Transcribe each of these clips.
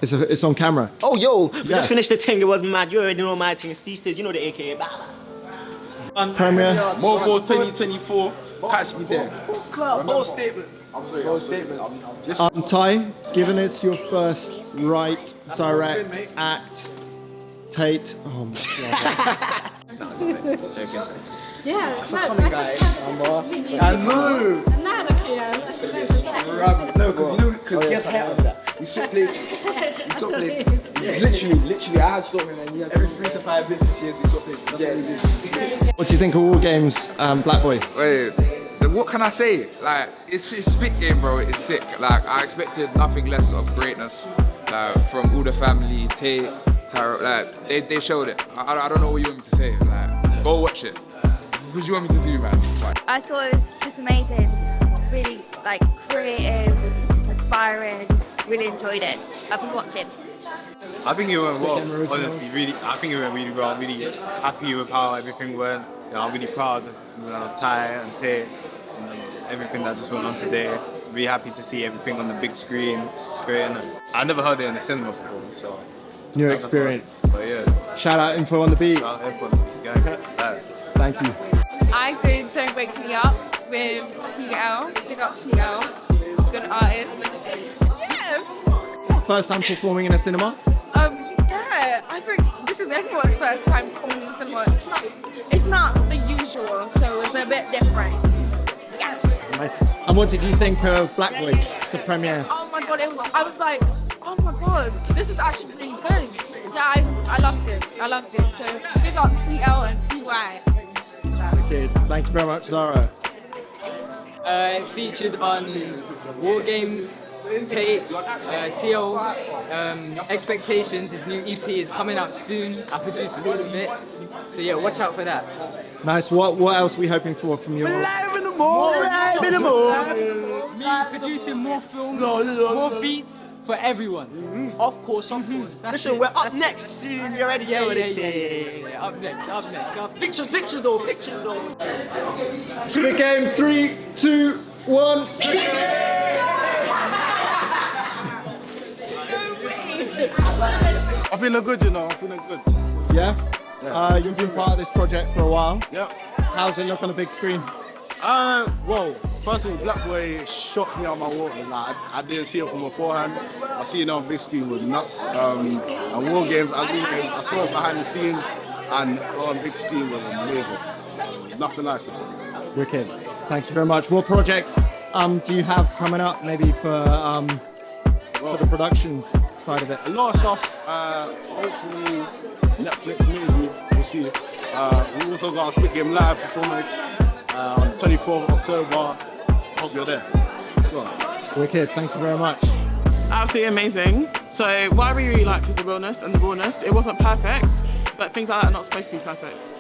It's on camera. Oh, yo, we just finished the thing. It was mad. You already know my thing. It's these, you know the AKA. Premiere. Mobile 2024. Catch me there. Bold statements. I'm sorry. Bold statements. Ty, given it's your first direct act, Tate. Oh my god. Yeah, it's funny guy. I know. No, because he has hair under that. We swap places. Literally, I had short hair and he had every 3 to 5 business years we swap places. That's what we do. What do you think of WarGames, Black Boy? Wait, what can I say? Like, it's spit game, bro. It's sick. Like, I expected nothing less of greatness. Like, from all the family, Tay, Taro, like, they showed it. I don't know what you want me to say. Like, go watch it. What do you want me to do, man? I thought it was just amazing. Really, like, creative, inspiring. Really enjoyed it. I've been watching. I think it went well, honestly, really. I think it went really well. I'm really happy with how everything went. You know, I'm really proud of Ty and Tay and everything that just went on today. Really happy to see everything on the big screen. It's great. I never heard it in the cinema before, so. New experience. But yeah. Shout out Info on the Beat. Shout out Info on the Beat, gang. Thank you. I did Don't Wake Me Up with TL. Big up TL. Good artist. Yeah. First time performing in a cinema? Yeah. I think this is everyone's first time performing in the cinema. It's not the usual, so it's a bit different. Yeah. Nice. And what did you think of Black Boy, the premiere? Oh my god, I was like, oh my god, this is actually really good. Yeah, I loved it. So big up TL and TY. Good. Thank you very much, Zara. It featured on WarGames, Tate, TL, Expectations. His new EP is coming out soon. I produced all of it. So yeah, watch out for that. Nice. What else are we hoping for from your... Live in the morning. Me producing more films, more beats for everyone. Of course. Listen, we're up next soon. You already know what it is. Yeah. Up next. Pictures though. Spit game, 3, 2, 1. I'm feeling good, you know. I'm feeling good. Yeah? You've been part of this project for a while. Yep. How's it look on the big screen? Well, first of all, Black Boy shocked me out my water. Like, I didn't see it from beforehand. I see it on big screen was nuts. And WarGames, as always, I saw it behind the scenes, and on big screen was amazing. Nothing like it. Wicked. Thank you very much. What projects do you have coming up, maybe for the production side of it? A lot of stuff. Hopefully, Netflix maybe. We'll see. We also got a Spit Game Live performance on the 24th of October. Hope you're there. Let's go. Wicked. Thank you very much. Absolutely amazing. So what I really liked is the realness and the rawness. It wasn't perfect, but things like that are not supposed to be perfect.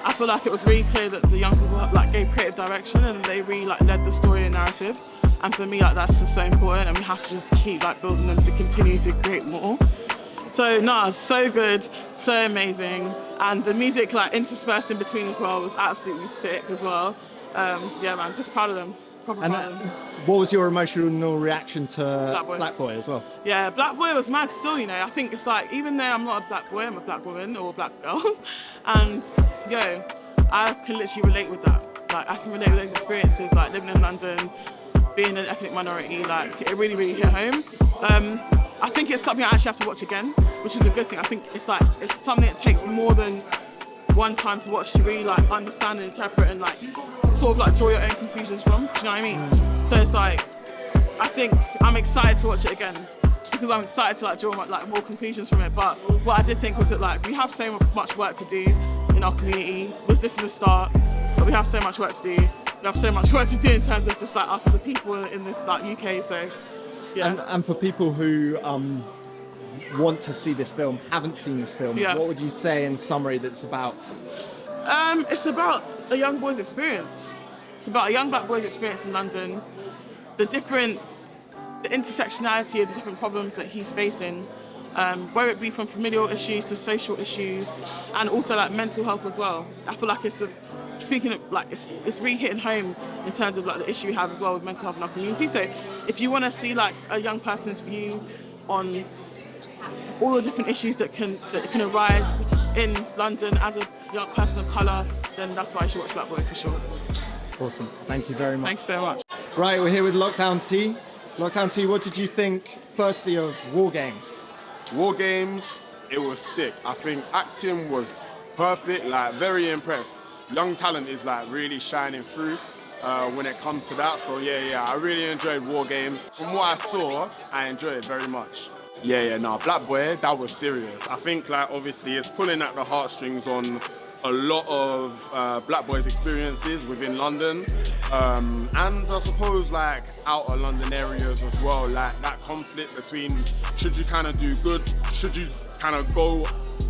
I feel like it was really clear that the young people gave creative direction and they really led the story and narrative. And for me, that's just so important, and we have to just keep building them to continue to create more. So so good, so amazing, and the music interspersed in between as well was absolutely sick as well. Yeah, man, just proud of them. Proper proud of them. What was your emotional reaction to Black Boy as well? Yeah, Black Boy was mad still, you know. I think it's even though I'm not a black boy, I'm a black woman or a black girl, and I can literally relate with that. I can relate with those experiences, living in London, being an ethnic minority. It really, really hit home. I think it's something I actually have to watch again, which is a good thing. I think it's something that takes more than one time to watch to really understand and interpret and draw your own conclusions from. Do you know what I mean? So it's I think I'm excited to watch it again because I'm excited to draw more conclusions from it. But what I did think was that we have so much work to do in our community. This is a start, but we have so much work to do. We have so much work to do in terms of just us as a people in this UK. So. Yeah. And for people who want to see this film, haven't seen this film, what would you say in summary that it's about? It's about a young boy's experience. It's about a young black boy's experience in London, the intersectionality of the different problems that he's facing, whether it be from familial issues to social issues, and also mental health as well. I feel like it's it's really hitting home in terms of the issue we have as well with mental health in our community. So if you want to see a young person's view on all the different issues that can arise in London as a young person of colour, then that's why you should watch Black Boy for sure. Awesome. Thank you very much. Thanks so much. Right, we're here with Lockdown T. Lockdown T, what did you think, firstly, of WarGames? WarGames, it was sick. I think acting was perfect, like very impressed. Young talent is like really shining through when it comes to that. So yeah, I really enjoyed WarGames. From what I saw, I enjoyed it very much. Black Boy, that was serious. I think like obviously it's pulling at the heartstrings on a lot of Black Boy's experiences within London, and I suppose like outer London areas as well, like that conflict between should you kind of do good, should you kind of go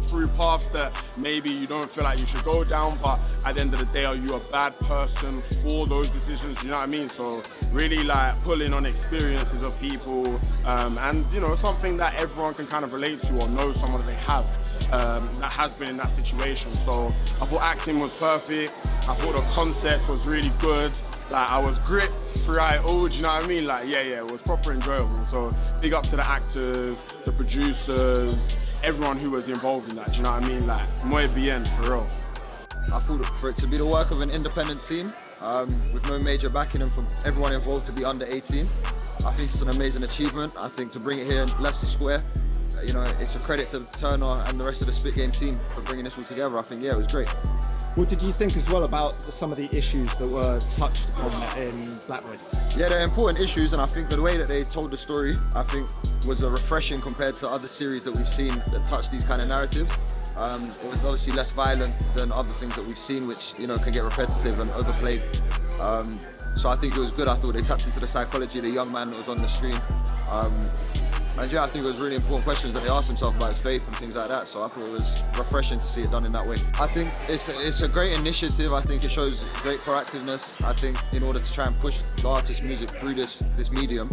through paths that maybe you don't feel like you should go down, but at the end of the day, are you a bad person for those decisions? You know what I mean? So really like pulling on experiences of people, and you know, something that everyone can kind of relate to or know someone that they have that has been in that situation. So I thought acting was perfect. I thought the concept was really good. Like I was gripped throughout it all, do you know what I mean? Like it was proper enjoyable. So big up to the actors, the producers, everyone who was involved in that, do you know what I mean? Like muy bien, for real. I thought for it to be the work of an independent team, with no major backing and from everyone involved to be under 18, I think it's an amazing achievement. I think to bring it here in Leicester Square, you know, it's a credit to Turner and the rest of the Spit Game team for bringing this all together. I think, it was great. What did you think as well about some of the issues that were touched upon in Blackwood? Yeah, they're important issues, and I think the way that they told the story, I think, was refreshing compared to other series that we've seen that touch these kind of narratives. It was obviously less violent than other things that we've seen, which, you know, can get repetitive and overplayed. So I think it was good. I thought they tapped into the psychology of the young man that was on the screen. And yeah, I think it was really important questions that they asked themselves about his faith and things like that. So I thought it was refreshing to see it done in that way. I think it's a great initiative. I think it shows great proactiveness. I think in order to try and push the artist's music through this medium.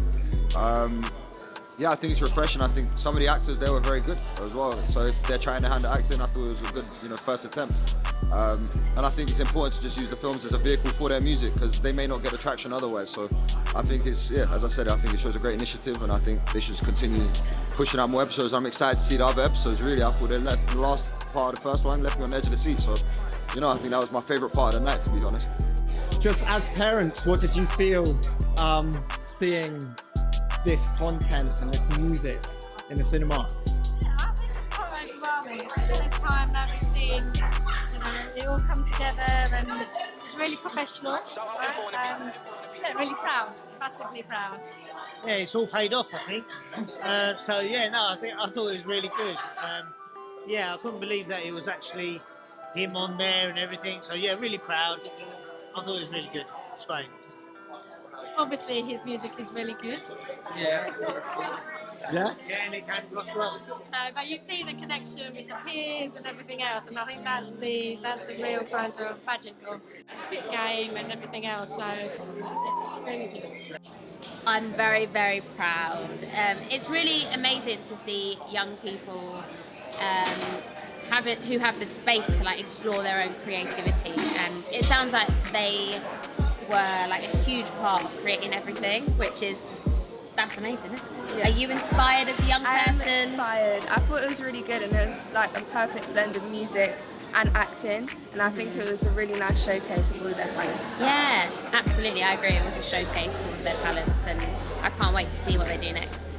Yeah, I think it's refreshing. I think some of the actors there were very good as well. So if they're trying to hand the acting, I thought it was a good, you know, first attempt. And I think it's important to just use the films as a vehicle for their music because they may not get attraction otherwise. So I think it's, as I said, I think it shows a great initiative, and I think they should continue pushing out more episodes. I'm excited to see the other episodes. Really, I thought the last part of the first one left me on the edge of the seat. So, you know, I think that was my favourite part of the night, to be honest. Just as parents, what did you feel seeing this content and this music in the cinema? I think it's quite overwhelming. It's the first time that we've seen, you know, it all come together, and it's really professional. And yeah, really proud, massively proud. Yeah, it's all paid off, I think. So yeah, no, I thought it was really good. Yeah, I couldn't believe that it was actually him on there and everything. So yeah, really proud. I thought it was really good. It's great. Obviously, his music is really good. Yeah. Yeah? Yeah, and it came across well. But you see the connection with the peers and everything else, and I think that's the real kind of magic of Spit Game and everything else. So yeah, really good. I'm very, very proud. It's really amazing to see young people who have the space to like explore their own creativity, and it sounds like they were like a huge part of creating everything, that's amazing, isn't it? Yeah. Are you inspired as a young person? I am inspired. I thought it was really good, and it was like a perfect blend of music and acting, and I think it was a really nice showcase of all their talents. Yeah, absolutely, I agree. It was a showcase of all of their talents, and I can't wait to see what they do next.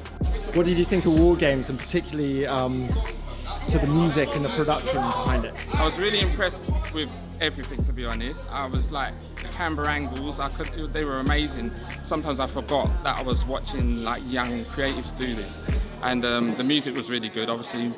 What did you think of WarGames, and particularly to the music and the production behind it? I was really impressed with everything, to be honest. I was like, the camera angles, they were amazing. Sometimes I forgot that I was watching like young creatives do this. And the music was really good. Obviously,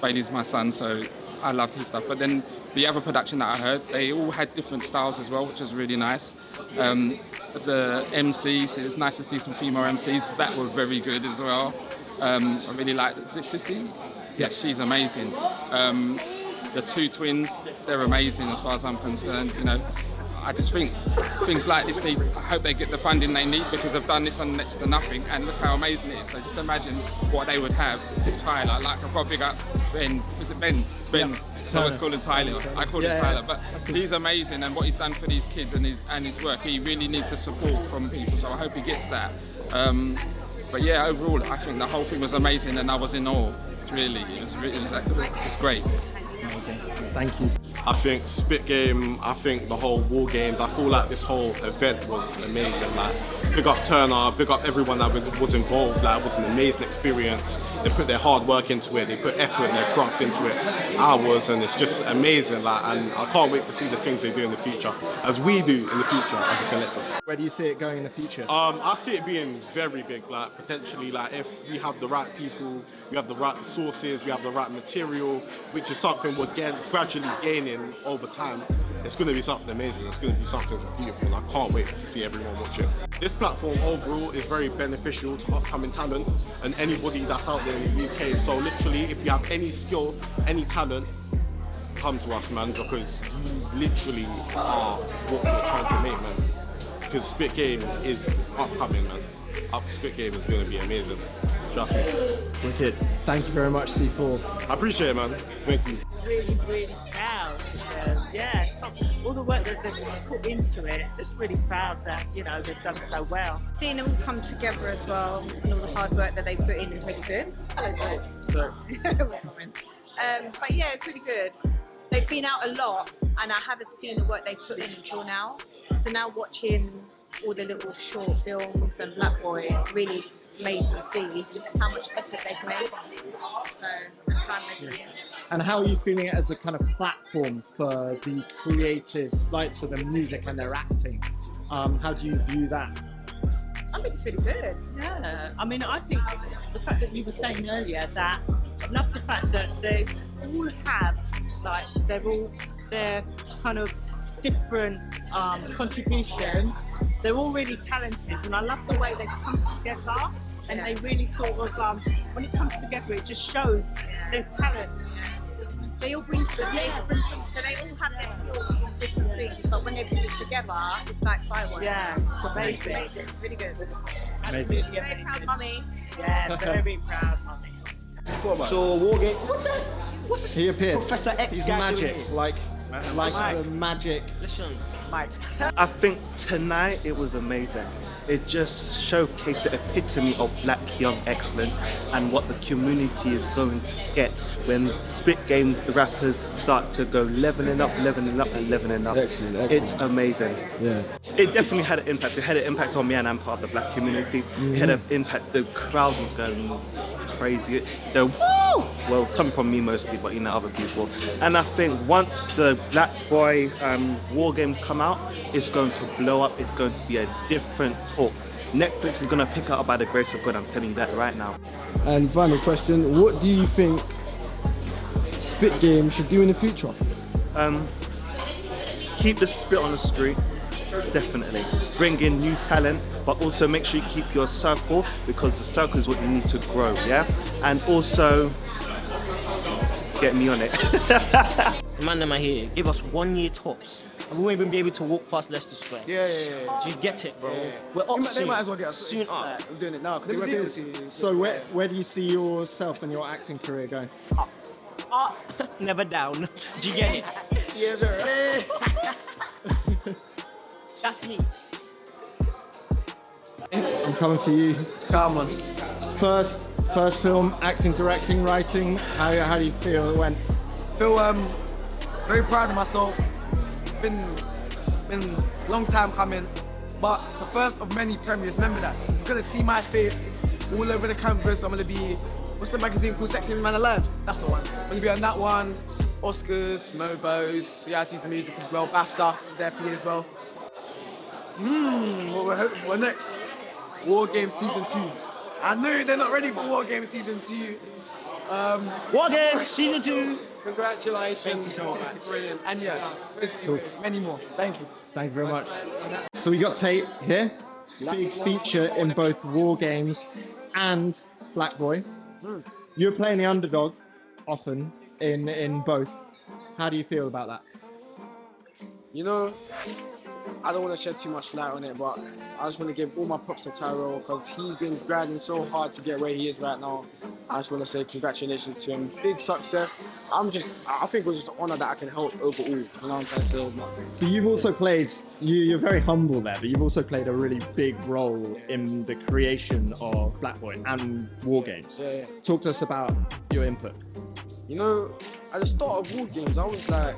Bailey's my son, so I loved his stuff. But then the other production that I heard, they all had different styles as well, which was really nice. The MCs, it was nice to see some female MCs that were very good as well. I really liked, is it Sissy? Yeah, she's amazing. The two twins, they're amazing as far as I'm concerned. You know, I just think things like this I hope they get the funding they need, because they've done this on next to nothing, and look how amazing it is. So just imagine what they would have if Tyler, like I've got to big up Ben, is it Ben? Ben, so I always call him Tyler. I call him Tyler, but he's amazing, and what he's done for these kids and his work, he really needs the support from people, so I hope he gets that. But yeah, overall, I think the whole thing was amazing, and I was in awe. Really, it was just great. Thank you. I think Spit Game, I think the whole WarGames, I feel like this whole event was amazing. Like, big up Turner, big up everyone that was involved. Like, it was an amazing experience. They put their hard work into it, they put effort and their craft into it, hours, and it's just amazing. Like, and I can't wait to see the things they do in the future, as we do in the future as a collective. Where do you see it going in the future? I see it being very big, like potentially, like if we have the right people, we have the right sources, we have the right material, which is something we're gradually gaining over time. It's going to be something amazing. It's going to be something beautiful. And I can't wait to see everyone watch it. This platform overall is very beneficial to upcoming talent and anybody that's out there in the UK. So literally, if you have any skill, any talent, come to us, man, because you literally are what we're trying to make, man. Because Spit Game is upcoming, man. Spit Game is going to be amazing. Trust me. Wicked. Thank you very much, C4. I appreciate it, man. Thank you. Really, really proud. Yeah, all the work that they've put into it, just really proud that, you know, they've done so well. Seeing them all come together as well, and all the hard work that they put in is really good. Hello, So, but yeah, it's really good. They've been out a lot, and I haven't seen the work they've put in until now. So now watching all the little short films and Black Boy really made me see how much effort they've made. So, and time they've put in. And how are you feeling it as a kind of platform for the creative, like so the music and their acting? How do you view that? I think it's really good. yeah, I mean, I think the fact that you were saying earlier that, I love the fact that they all have, like, they're all their kind of different contributions. They're all really talented, and I love the way they come together. And they really sort of, when it comes together, it just shows their talent. They all bring to the table, so they all have their skills in different things, but when they bring it together, it's like fireworks. Yeah, it's amazing. It's amazing, really good. Absolutely Very amazing. proud mummy. Yeah, very proud mummy. So WarGames, what's this He appeared. Professor X He's guy magic, doing here? like Mike. the magic. Listen, Mike. I think tonight it was amazing. It just showcased the epitome of black young excellence and what the community is going to get when Spit Game rappers start to go leveling up. Excellent. It's amazing. Yeah. It definitely had an impact. It had an impact on me, and I'm part of the black community. It had an impact. The crowd was going crazy. The woo! Well, coming from me mostly, but you know, other people. And I think once the Black Boy WarGames come out, it's going to blow up. It's going to be a different talk. Netflix is going to pick it up by the grace of God. I'm telling you that right now. And final question: what do you think Spit Game should do in the future? Keep the spit on the street. Definitely. Bring in new talent, but also make sure you keep your circle, because the circle is what you need to grow, yeah? And also, get me on it. Man, them are here. Give us 1 year tops. And we won't even be able to walk past Leicester Square. Yeah. Do you get it, bro? Yeah. We're up They soon. might as well get us soon up. I'm doing it now. So where do you see yourself and your acting career going? Up, never down. Do you get it? Yes, sir. That's me. I'm coming for you. Come on. First film, acting, directing, writing. How do you feel it went? Feel very proud of myself. Been a long time coming, but it's the first of many premieres. Remember that. It's gonna see my face all over the canvas. I'm gonna be, what's the magazine called? Sexy Man Alive. That's the one. I'm gonna be on that one. Oscars, Mobos. Yeah, I did the music as well. BAFTA, there for you as well. What we're hoping for next? WarGames Season 2. I know they're not ready for WarGames Season 2. WarGames Season 2. Congratulations. Thank you so much. Brilliant. And yeah, there's many more. Thank you. Thank you very much. So we got Tate here. Big feature in both WarGames and Black Boy. You're playing the underdog often in both. How do you feel about that? You know, I don't want to shed too much light on it, but I just want to give all my props to Tyrell because he's been grinding so hard to get where he is right now. I just want to say congratulations to him. Big success. I think it was just an honor that I can help overall. You know what I'm trying to say? But you've also played, you're very humble there, but you've also played a really big role in the creation of Black Boy and WarGames. Yeah. Talk to us about your input. You know, at the start of WarGames, I was like,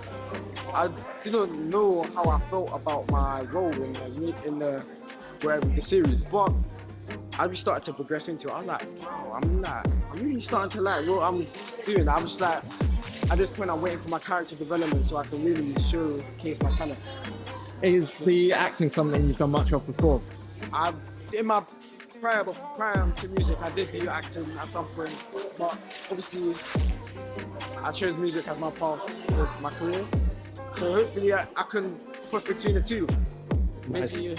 I didn't know how I felt about my role in the series, but I just started to progress into it. I was like, wow, I'm really starting to like what I'm doing. I'm just like, at this point, I'm waiting for my character development so I can really showcase my talent. Is the acting something you've done much of before? In my prior to music, I did do acting at some point, but obviously, I chose music as my path of my career. So hopefully, I can cross between the two. Nice. Maybe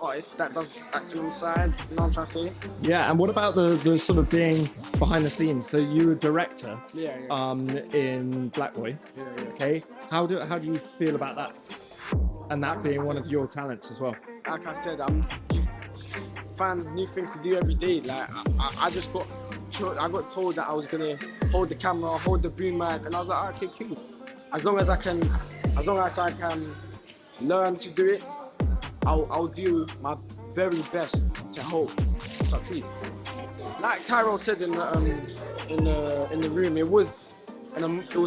artist that does acting on the side, you know what I'm trying to say? Yeah, and what about the sort of being behind the scenes? So you were director in Black Boy. Yeah. Okay, how do you feel about that? And that being one of your talents as well. Like I said, you find new things to do every day. Like I got told that I was gonna hold the camera, hold the boom mic, and I was like, okay, cool. As long as I can learn to do it, I'll do my very best to help succeed. Like Tyrell said in the room, it was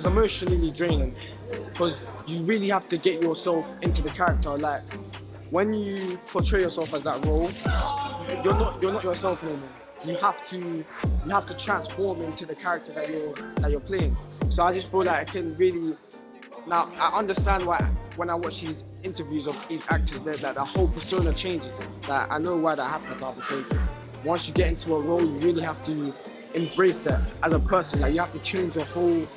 emotionally draining because you really have to get yourself into the character. Like when you portray yourself as that role, you're not yourself anymore. You have to transform into the character that you're playing. So I just feel like I can really. Now, I understand why when I watch these interviews of these actors, that the whole persona changes. Like, I know why that happens now, because once you get into a role, you really have to embrace that as a person. Like, you have to change your whole, you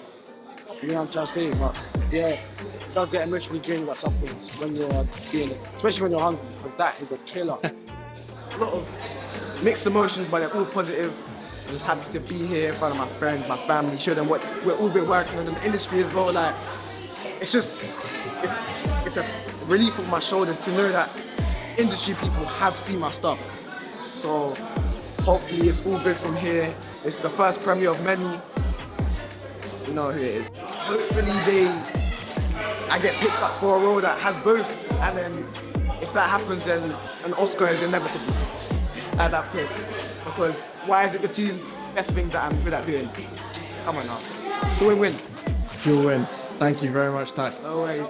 know what I'm trying to say? But yeah, it does get emotionally draining at some points when you're doing it, especially when you're hungry, because that is a killer. A lot of mixed emotions, but they're all positive. I'm just happy to be here in front of my friends, my family, show them what we've all been working on in the industry as well. Like, it's a relief on my shoulders to know that industry people have seen my stuff. So hopefully it's all good from here. It's the first premiere of many. You know who it is. Hopefully I get picked up for a role that has both, and then if that happens, then an Oscar is inevitable at that point. Because why is it the two best things that I'm good at doing? Come on now. It's a win-win. You'll win. Thank you very much, Ty. No worries.